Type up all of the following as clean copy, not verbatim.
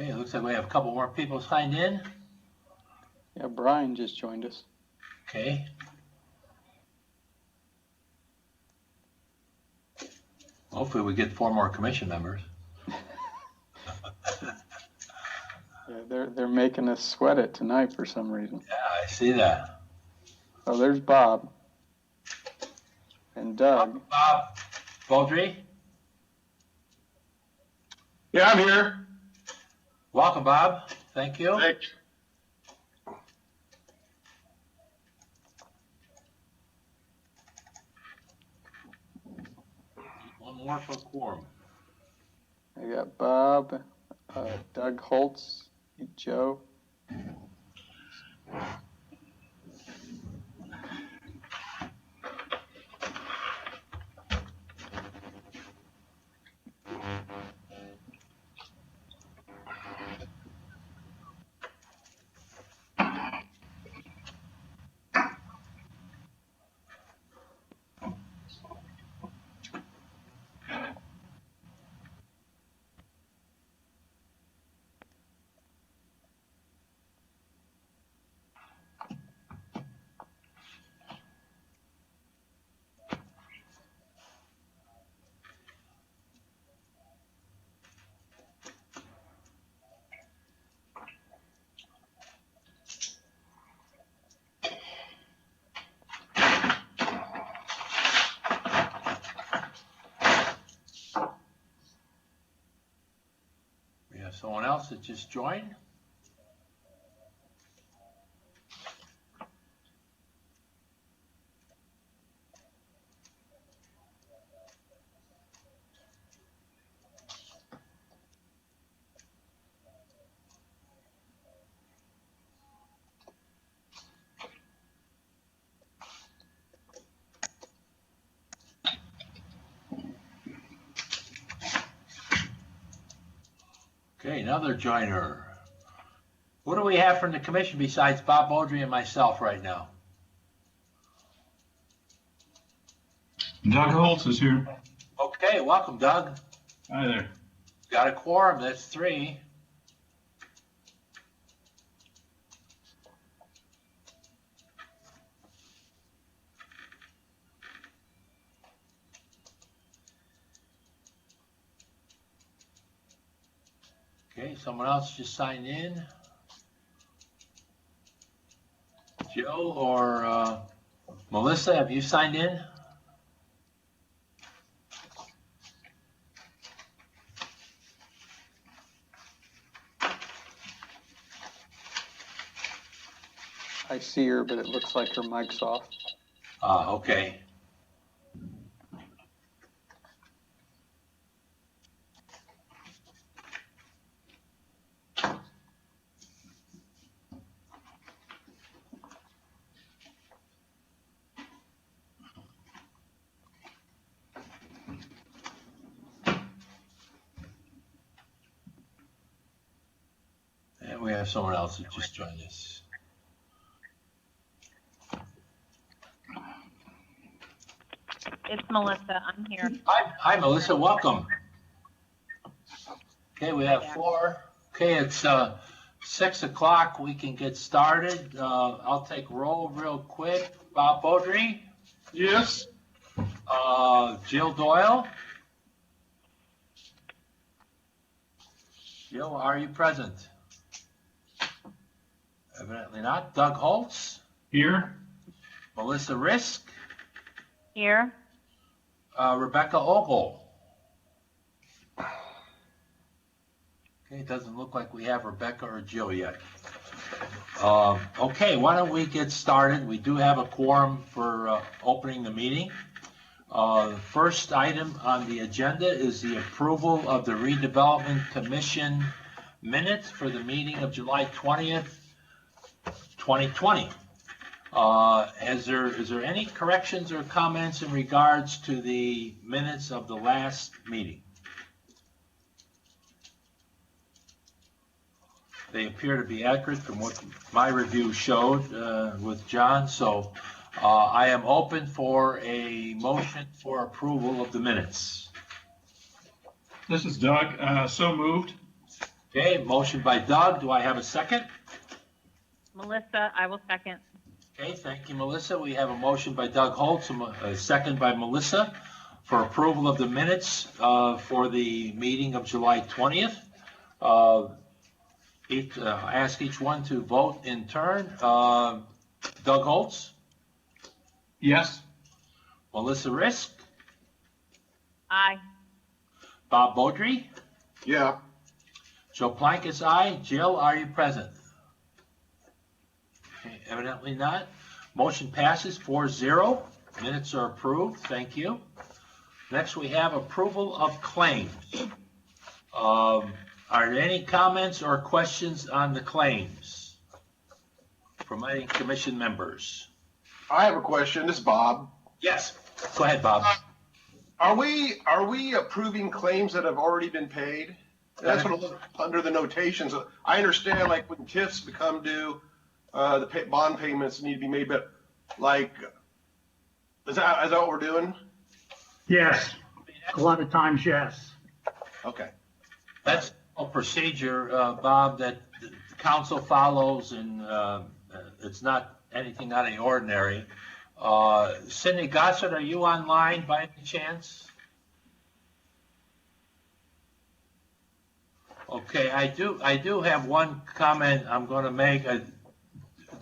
Okay, it looks like we have a couple more people signed in. Yeah, Brian just joined us. Okay. Hopefully we get 4 more commission members. Yeah, they're making us sweat it tonight for some reason. Yeah, I see that. Oh, there's Bob and Doug. Bob Beaudry. Yeah, I'm here. Welcome, Bob. Thank you. Thanks. One more for quorum. I got Bob, Doug Holtz, Joe. We have someone else that just joined. Okay, another joiner. What do we have from the commission besides Bob Beaudry and myself right now? Doug Holtz is here. Okay, welcome, Doug. Hi there. Got a quorum, that's 3. Okay, someone else just signed in. Joe or Melissa, have you signed in? I see her, but it looks like her mic's off. Okay. And we have someone else that just joined us. It's Melissa. I'm here. Hi, Melissa. Welcome. Okay, we have 4. Okay, it's 6 o'clock. We can get started. I'll take roll real quick. Bob Beaudry. Yes. Jill Doyle. Jill, are you present? Evidently not. Doug Holtz. Here. Melissa Risk. Here. Rebecca Ogle. Okay, it doesn't look like we have Rebecca or Jill yet. Okay, why don't we get started? We do have a quorum for opening the meeting. The first item on the agenda is the approval of the Redevelopment Commission minutes for the meeting of July 20th, 2020. Is there any corrections or comments in regards to the minutes of the last meeting? They appear to be accurate from what my review showed with John, so I am open for a motion for approval of the minutes. This is Doug. So moved. Okay, motion by Doug. Do I have a second? Melissa, I will second. Okay, thank you, Melissa. We have a motion by Doug Holtz, a second by Melissa for approval of the minutes for the meeting of July 20th. Ask each one to vote in turn. Doug Holtz, Yes. Melissa Risk, Aye. Bob Beaudry, Yeah. Joe Plank is aye. Jill, are you present? Okay, evidently not. Motion passes 4-0. Minutes are approved. Thank you. Next, we have approval of claims. Are there any comments or questions on the claims from any commission members? I have a question. This is Bob. Yes, go ahead, Bob. Are we approving claims that have already been paid? That's what I look under the notations. I understand, like, when TIFs become due, the bond payments need to be made, but like, is that what we're doing? Yes, a lot of times, yes. Okay. That's a procedure, Bob, that the council follows, and it's not anything out of the ordinary. Cindy Gossett, are you online by any chance? Okay, I do have one comment I'm going to make.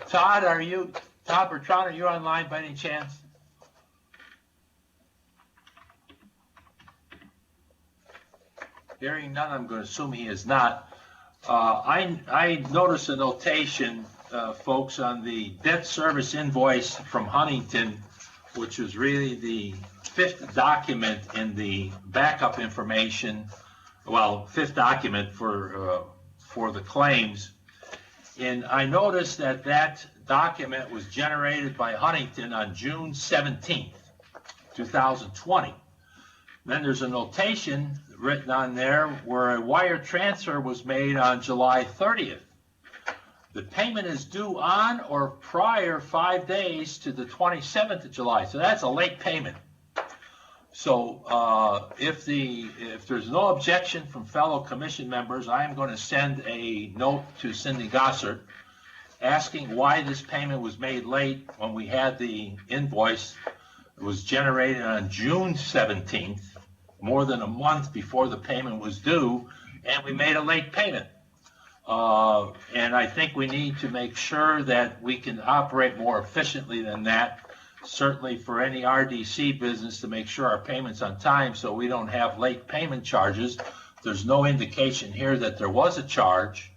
Todd Bertrand, are you online by any chance? Hearing none, I'm going to assume he is not. I noticed a notation, folks, on the debt service invoice from Huntington, which was really the fifth document in the backup information, well, fifth document for the claims. And I noticed that that document was generated by Huntington on June 17th, 2020. Then there's a notation written on there where a wire transfer was made on July 30th. The payment is due on or prior 5 days to the 27th of July. So that's a late payment. So if there's no objection from fellow commission members, I am going to send a note to Cindy Gossert asking why this payment was made late when we had the invoice. It was generated on June 17th, more than a month before the payment was due, and we made a late payment. And I think we need to make sure that we can operate more efficiently than that, certainly for any RDC business, to make sure our payment's on time so we don't have late payment charges. There's no indication here that there was a charge.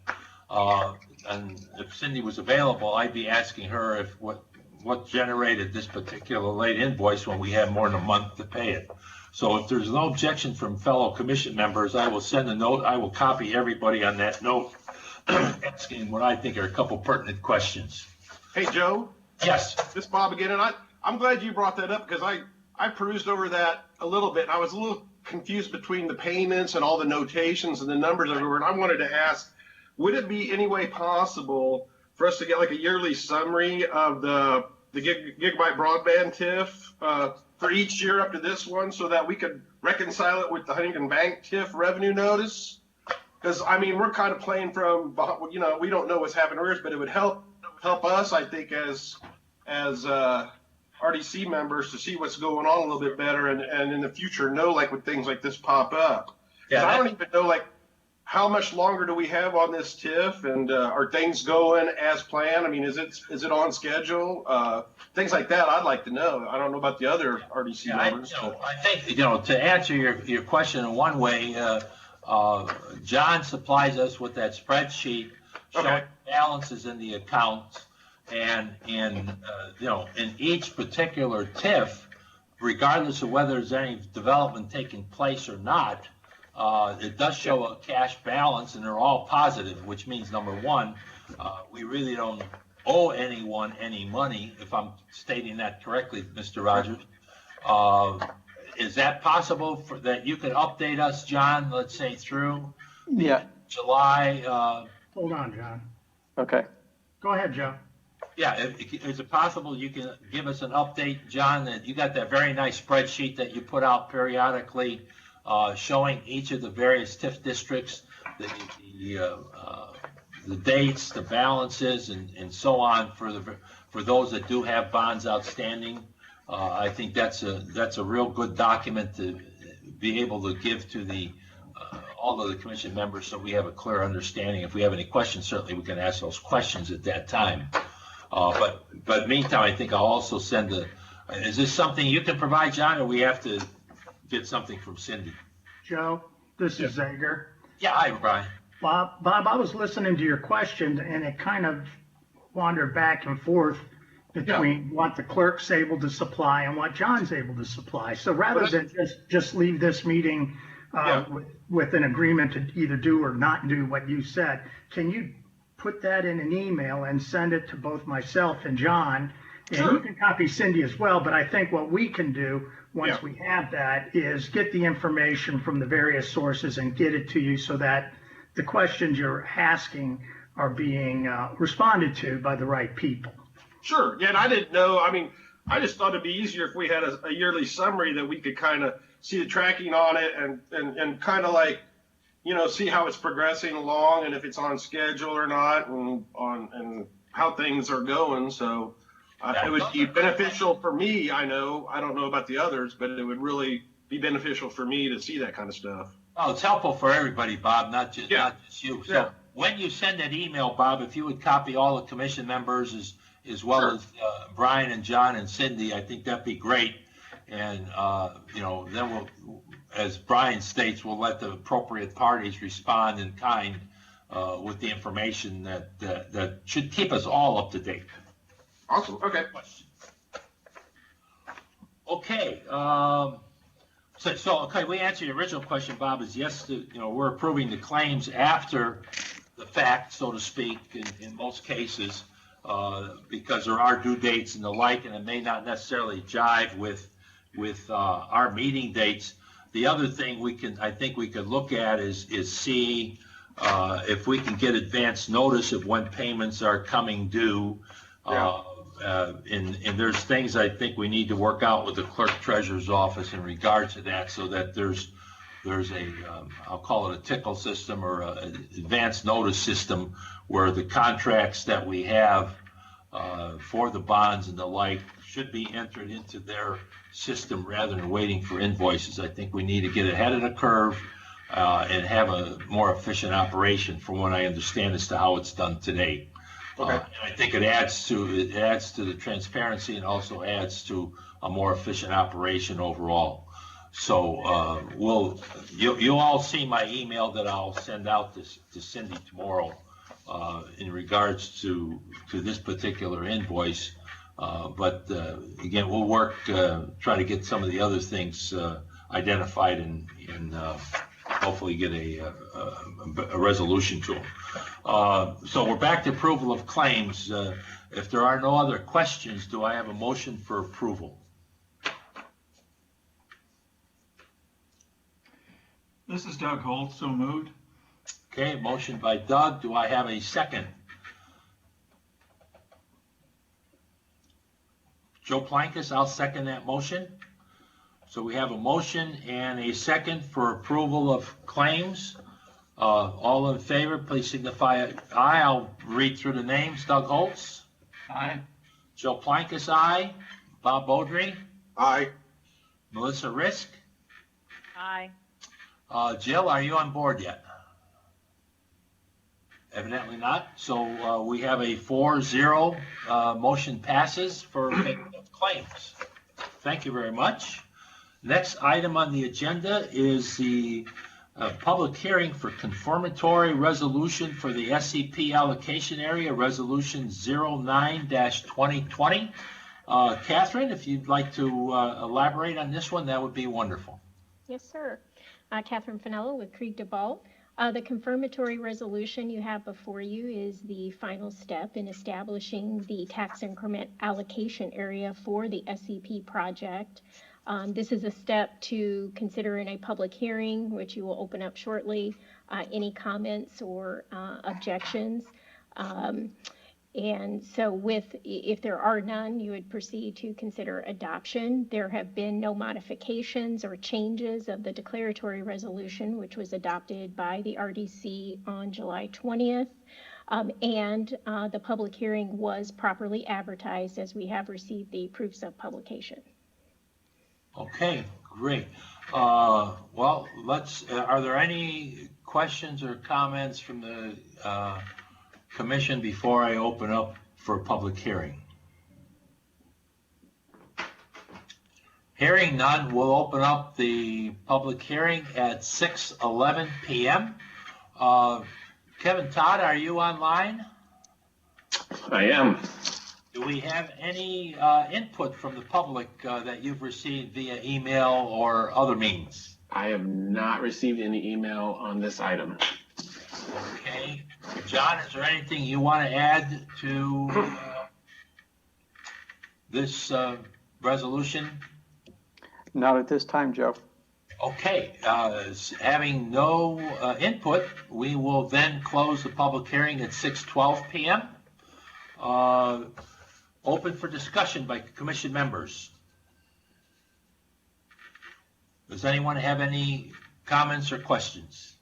And if Cindy was available, I'd be asking her if what generated this particular late invoice when we had more than a month to pay it. So if there's no objection from fellow commission members, I will send a note. I will copy everybody on that note asking what I think are a couple pertinent questions. Hey, Joe, Yes. this is Bob again, and I'm glad you brought that up because I perused over that a little bit, and I was a little confused between the payments and all the notations and the numbers everywhere, and I wanted to ask, would it be any way possible for us to get like a yearly summary of the gigabyte broadband TIF for each year up to this one so that we could reconcile it with the Huntington Bank TIF revenue notice? Because, I mean, we're kind of playing from, we don't know what's happening to us, but it would help us, I think, as RDC members to see what's going on a little bit better and in the future know, like, when things like this pop up. Yeah, I don't even know, like, how much longer do we have on this TIF, and are things going as planned? I mean, is it on schedule? Things like that, I'd like to know. I don't know about the other RDC members. I think, to answer your question in one way, John supplies us with that spreadsheet showing balances in the accounts, and in each particular TIF, regardless of whether there's any development taking place or not, it does show a cash balance, and they're all positive, which means, number one, we really don't owe anyone any money, if I'm stating that correctly, Mr. Rogers. Is that possible that you could update us, John, let's say through July? Hold on, John. Okay. Go ahead, Joe. Yeah, is it possible you can give us an update, John, that you got that very nice spreadsheet that you put out periodically showing each of the various TIF districts, the dates, the balances, and so on for those that do have bonds outstanding. I think that's a real good document to be able to give to all of the commission members, so we have a clear understanding. If we have any questions, certainly we can ask those questions at that time. But meantime, I think I'll also send is this something you can provide, John, or we have to get something from Cindy? Joe, this is Zager. Yeah, hi, Brian. Bob, I was listening to your question and it kind of wandered back and forth between what the clerk's able to supply and what John's able to supply. So rather than just leave this meeting with an agreement to either do or not do what you said, can you put that in an email and send it to both myself and John? And you can copy Cindy as well, but I think what we can do once we have that is get the information from the various sources and get it to you so that the questions you're asking are being responded to by the right people. Sure. Yeah, and I didn't know. I mean, I just thought it'd be easier if we had a yearly summary that we could kind of see the tracking on it and kind of like, see how it's progressing along and if it's on schedule or not and how things are going. So it would be beneficial for me. I don't know about the others, but it would really be beneficial for me to see that kind of stuff. Oh, it's helpful for everybody, Bob, not just you. So when you send that email, Bob, if you would copy all the commission members as well as Brian and John and Cindy, I think that'd be great. And, then we'll, as Brian states, we'll let the appropriate parties respond in kind with the information that should keep us all up to date. Awesome. Okay. Okay. Okay, we answered your original question, Bob, is yes, we're approving the claims after the fact, so to speak, in most cases, because there are due dates and the like, and it may not necessarily jive with our meeting dates. The other thing I think we could look at is see if we can get advance notice of when payments are coming due. And there's things I think we need to work out with the clerk treasurer's office in regard to that, so that there's a I'll call it a tickle system or an advance notice system where the contracts that we have for the bonds and the like should be entered into their system rather than waiting for invoices. I think we need to get ahead of the curve and have a more efficient operation, from what I understand as to how it's done today. Okay. And I think it adds to the transparency and also adds to a more efficient operation overall. So you'll all see my email that I'll send out to Cindy tomorrow in regards to this particular invoice. But again, we'll work try to get some of the other things identified and hopefully get a resolution to them. So we're back to approval of claims. If there are no other questions, do I have a motion for approval? This is Doug Holt, so moved. Okay, motion by Doug. Do I have a second? Joe Plankus, I'll second that motion. So we have a motion and a second for approval of claims. All in favor, please signify aye. I'll read through the names. Doug Holtz. Aye. Joe Plankus, aye. Bob Beaudry. Aye. Melissa Risk. Aye. Jill, are you on board yet? Evidently not. So we have a 4-0 motion passes for payment of claims. Thank you very much. Next item on the agenda is the public hearing for confirmatory resolution for the SCP allocation area, resolution 09-2020. Catherine, if you'd like to elaborate on this one, that would be wonderful. Yes, sir. Catherine Finello with Krieg DeVault. The confirmatory resolution you have before you is the final step in establishing the tax increment allocation area for the SCP project. This is a step to consider in a public hearing, which you will open up shortly. Any comments or objections. And so if there are none, you would proceed to consider adoption. There have been no modifications or changes of the declaratory resolution, which was adopted by the RDC on July 20th. And the public hearing was properly advertised as we have received the proofs of publication. Okay, great. Well, are there any questions or comments from the commission before I open up for public hearing? Hearing none, we'll open up the public hearing at 6:11 p.m. Kevin Todd, are you online? I am. Do we have any input from the public that you've received via email or other means? I have not received any email on this item. Okay. John, is there anything you want to add to this resolution? Not at this time, Joe. Okay. Having no input, we will then close the public hearing at 6:12 p.m. Open for discussion by commission members. Does anyone have any comments or questions?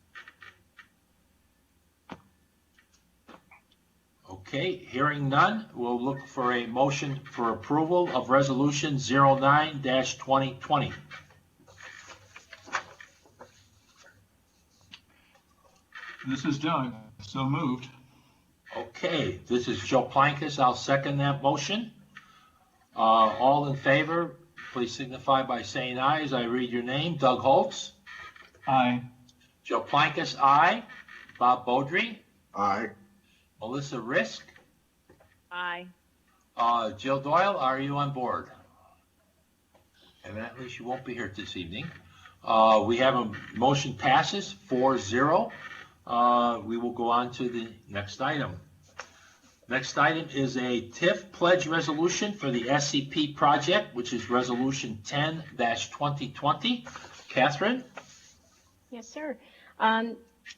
Okay, hearing none, we'll look for a motion for approval of Resolution 09-2020. This is Doug, so moved. Okay, this is Joe Plankus. I'll second that motion. All in favor, please signify by saying aye as I read your name. Doug Holtz. Aye. Joe Plankus, aye. Bob Beaudry. Aye. Melissa Risk. Aye. Jill Doyle, are you on board? Evidently, she won't be here this evening. We have a motion passes 4-0. We will go on to the next item. Next item is a TIF pledge resolution for the SCP project, which is Resolution 10-2020. Catherine? Yes, sir.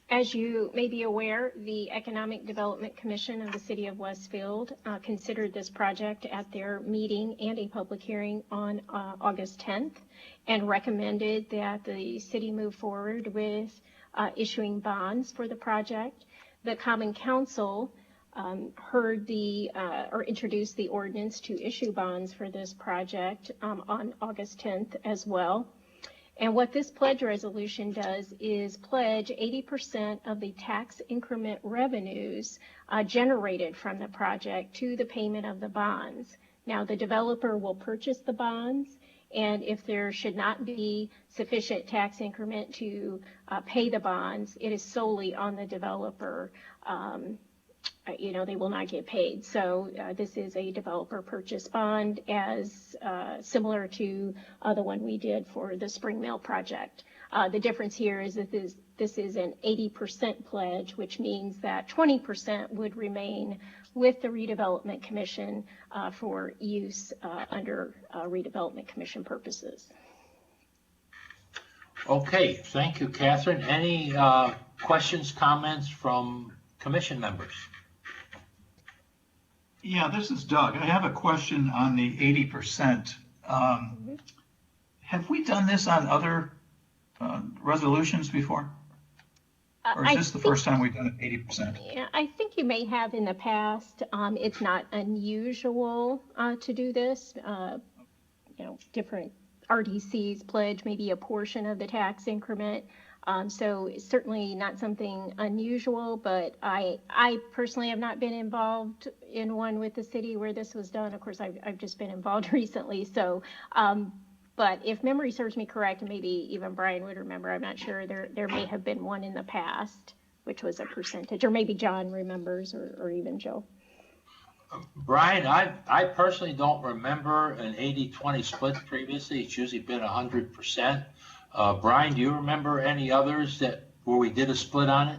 As you may be aware, the Economic Development Commission of the City of Westfield considered this project at their meeting and a public hearing on August 10th and recommended that the city move forward with issuing bonds for the project. The Common Council heard or introduced the ordinance to issue bonds for this project on August 10th as well. And what this pledge resolution does is pledge 80% of the tax increment revenues generated from the project to the payment of the bonds. Now, the developer will purchase the bonds, and if there should not be sufficient tax increment to pay the bonds, it is solely on the developer. They will not get paid. So this is a developer purchase bond as similar to the one we did for the Spring Mill project. The difference here is that this is an 80% pledge, which means that 20% would remain with the Redevelopment Commission for use under Redevelopment Commission purposes. Okay, thank you, Catherine. Any questions, comments from commission members? Yeah, this is Doug. I have a question on the 80%. Have we done this on other resolutions before? Or is this the first time we've done it 80%? Yeah, I think you may have in the past. It's not unusual to do this. Different RDCs pledge maybe a portion of the tax increment. So it's certainly not something unusual, but I personally have not been involved in one with the city where this was done. Of course, I've just been involved recently. So, but if memory serves me correct, and maybe even Brian would remember, I'm not sure, there may have been one in the past, which was a percentage, or maybe John remembers, or even Joe. Brian, I personally don't remember an 80-20 split previously. It's usually been 100%. Brian, do you remember any others where we did a split on it?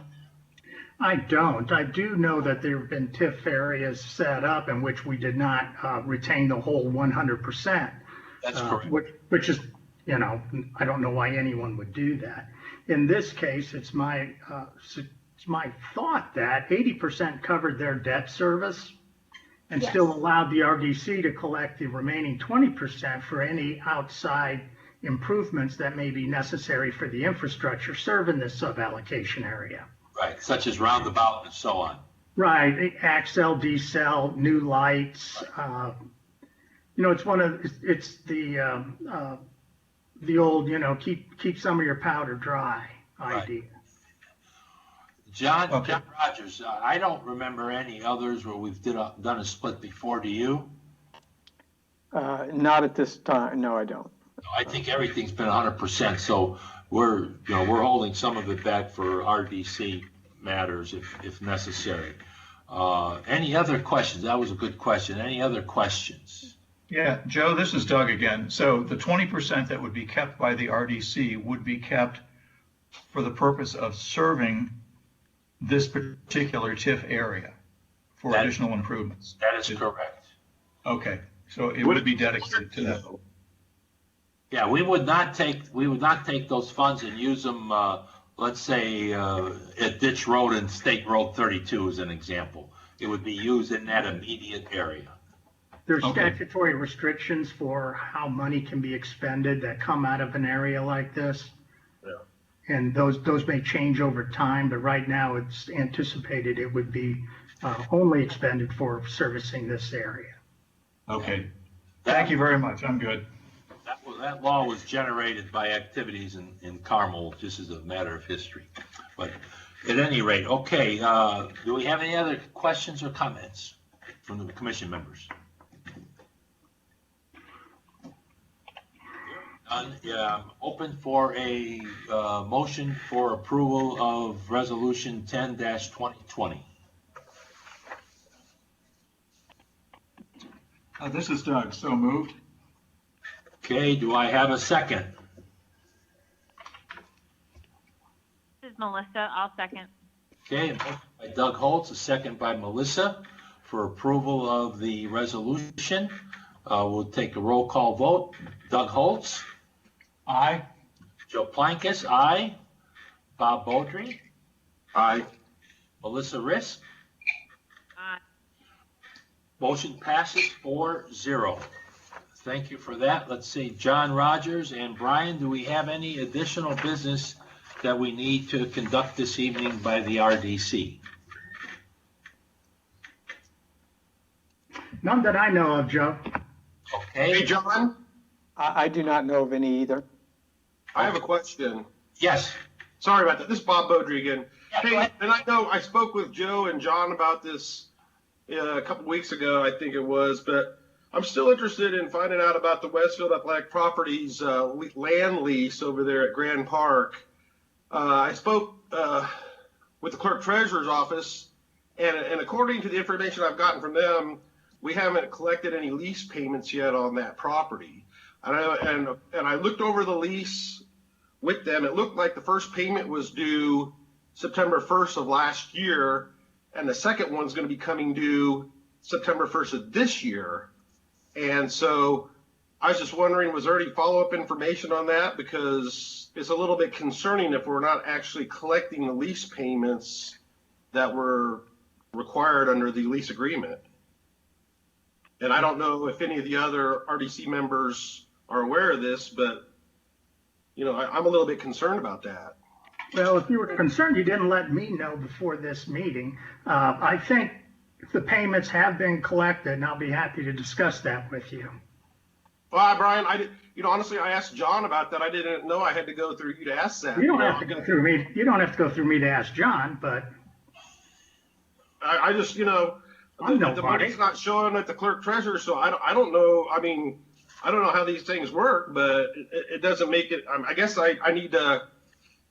I don't. I do know that there have been TIF areas set up in which we did not retain the whole 100%. That's correct. Which is, I don't know why anyone would do that. In this case, it's my thought that 80% covered their debt service and Yes. still allowed the RDC to collect the remaining 20% for any outside improvements that may be necessary for the infrastructure serving this sub-allocation area. Right, such as roundabout and so on. Right, Axle, decel, new lights, it's the old, keep some of your powder dry idea. John Okay. Rogers, I don't remember any others where we've done a split before, do you? Not at this time. No, I don't. I think everything's been 100%, so we're holding some of it back for RDC matters if necessary. Any other questions? That was a good question. Any other questions? Yeah, Joe, this is Doug again. So the 20% that would be kept by the RDC would be kept for the purpose of serving this particular TIF area for That- additional improvements. That is correct. Okay, so it would be dedicated to that. Yeah, we would not take those funds and use them, let's say, at Ditch Road and State Road 32 as an example. It would be used in that immediate area. There's Okay. statutory restrictions for how money can be expended that come out of an area like this. And those may change over time, but right now it's anticipated it would be only expended for servicing this area. Okay, thank you very much. I'm good. That law was generated by activities in Carmel, just as a matter of history. But at any rate, okay, do we have any other questions or comments from the commission members? Open for a motion for approval of resolution 10-2020. This is Doug, so moved. Okay, do I have a second? This is Melissa. I'll second. Okay, a motion by Doug Holtz, a second by Melissa for approval of the resolution. We'll take a roll call vote. Doug Holtz, Aye. Joe Plankus, aye. Bob Beaudry, Aye. Melissa Risk. Aye. Motion passes 4-0. Thank you for that. Let's see, John Rogers and Brian, do we have any additional business that we need to conduct this evening by the RDC? None that I know of, Joe. Hey, Okay, John, I do not know of any either. I have a question. yes. Sorry about that. This is Bob Beaudry again. Yeah, go Hey, ahead. and I know I spoke with Joe and John about this a couple weeks ago, I think it was, but I'm still interested in finding out about the Westfield Athletic Properties land lease over there at Grand Park. I spoke with the clerk treasurer's office, and according to the information I've gotten from them, we haven't collected any lease payments yet on that property. And I looked over the lease with them. It looked like the first payment was due September 1st of last year, and the second one's going to be coming due September 1st of this year. And so I was just wondering, was there any follow-up information on that? Because it's a little bit concerning if we're not actually collecting the lease payments that were required under the lease agreement. And I don't know if any of the other RDC members are aware of this, but I'm a little bit concerned about that. Well, if you were concerned, you didn't let me know before this meeting. I think the payments have been collected, and I'll be happy to discuss that with you. Well, Brian, honestly, I asked John about that. I didn't know I had to go through you to ask that. You don't have to go through me. You don't have to go through me to ask John, but I just, I'm the nobody. money's not showing at the clerk treasurer, so I don't know. I mean, I don't know how these things work, but it doesn't make it. I guess I need to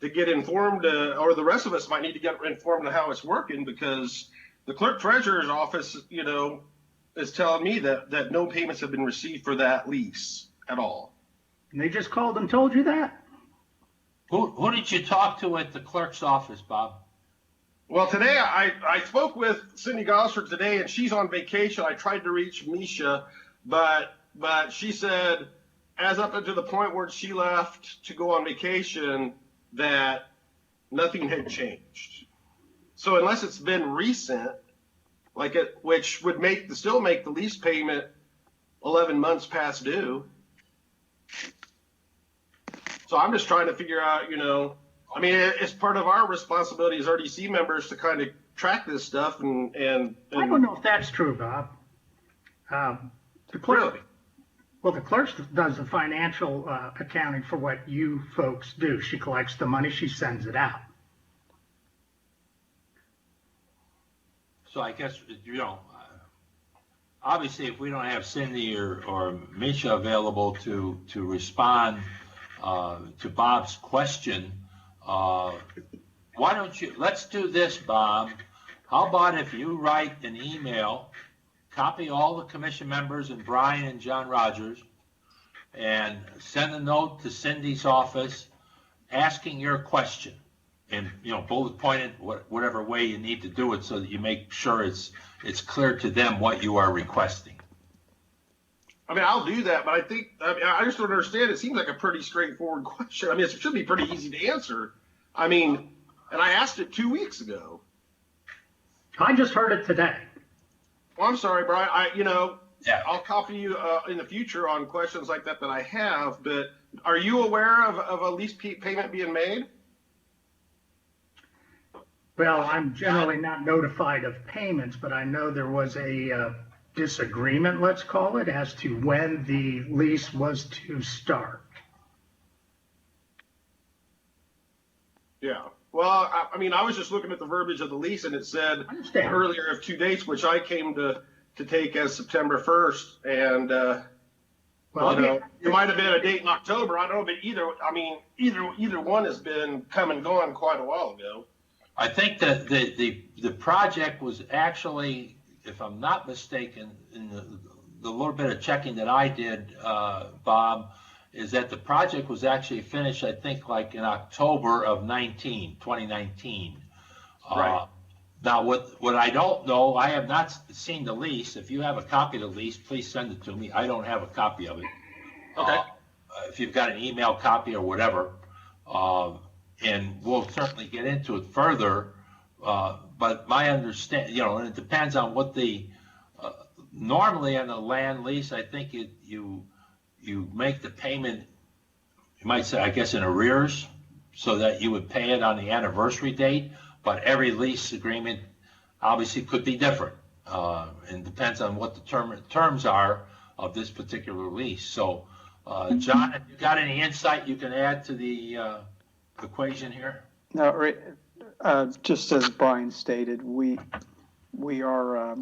get informed, or the rest of us might need to get informed of how it's working, because the clerk treasurer's office, is telling me that no payments have been received for that lease at all. And they just called and told you that? Who did you talk to at the clerk's office, Bob? Well, today I spoke with Cindy Gosford today, and she's on vacation. I tried to reach Misha, but she said, as up until the point where she left to go on vacation, that nothing had changed. So unless it's been recent, which would still make the lease payment 11 months past due. So I'm just trying to figure out, I mean, it's part of our responsibility as RDC members to kind of track this stuff and I don't know if that's true, Bob. The clerk, really. well, the clerk does the financial accounting for what you folks do. She collects the money, she sends it out. So I guess, obviously, if we don't have Cindy or Misha available to respond to Bob's question, why don't you, let's do this, Bob. How about if you write an email, copy all the commission members and Brian and John Rogers, and send a note to Cindy's office asking your question. And, bullet point it whatever way you need to do it so that you make sure it's clear to them what you are requesting. I mean, I'll do that, but I just don't understand. It seems like a pretty straightforward question. I mean, it should be pretty easy to answer. I mean, and I asked it 2 weeks ago. I just heard it today. Well, I'm sorry, Brian. Yeah. I'll copy you in the future on questions like that I have, but are you aware of a lease payment being made? Well, I'm generally not notified of payments, but I know there was a disagreement, let's call it, as to when the lease was to start. Yeah. Well, I mean, I was just looking at the verbiage of the lease, and it said earlier of 2 dates, which I came to take as September 1st, and it might have been a date in October. I don't know, but either one has been come and gone quite a while ago. I think that the project was actually, if I'm not mistaken, in the little bit of checking that I did, Bob, is that the project was actually finished, I think, like in October of 2019. Right. Now, what I don't know, I have not seen the lease. If you have a copy of the lease, please send it to me. I don't have a copy of it. Okay. If you've got an email copy or whatever, and we'll certainly get into it further. But my understanding, and it depends on what normally on a land lease, I think you make the payment, you might say, I guess, in arrears, so that you would pay it on the anniversary date. But every lease agreement obviously could be different, and depends on what the terms are of this particular lease. So, John, if you got any insight you can add to the equation here? No, just as Brian stated, we are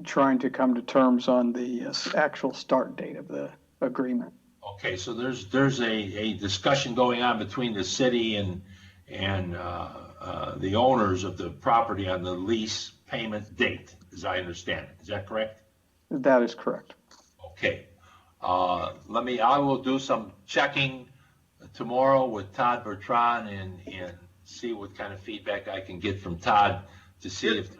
trying to come to terms on the actual start date of the agreement. Okay, so there's a discussion going on between the city and the owners of the property on the lease payment date, as I understand it. Is that correct? That is correct. Okay. I will do some checking tomorrow with Todd Bertrand and see what kind of feedback I can get from Todd to see if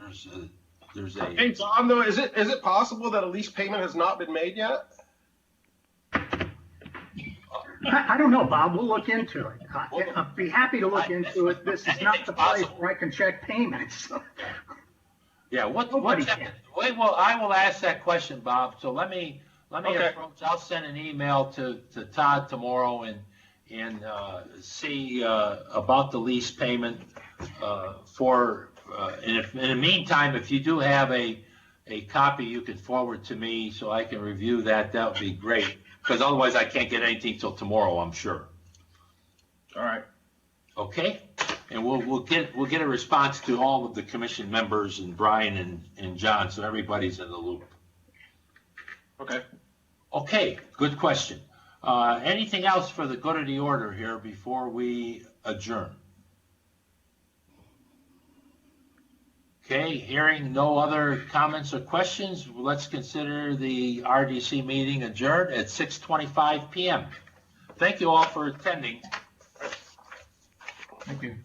there's a. Hey, Tom, though, is it possible that a lease payment has not been made yet? I don't know, Bob. We'll look into it. I'd be happy to look into it. This is not the place where I can check payments. Yeah, I will ask that question, Bob. So let me Okay. approach. I'll send an email to Todd tomorrow and see about the lease payment and if in the meantime, if you do have a copy you can forward to me so I can review that, that would be great. Because otherwise I can't get anything till tomorrow, I'm sure. All right. Okay? And we'll get a response to all of the commission members and Brian and John, so everybody's in the loop. Okay. Okay, good question. Anything else for the good of the order here before we adjourn? Okay, hearing no other comments or questions, let's consider the RDC meeting adjourned at 6:25 p.m. Thank you all for attending. Thank you.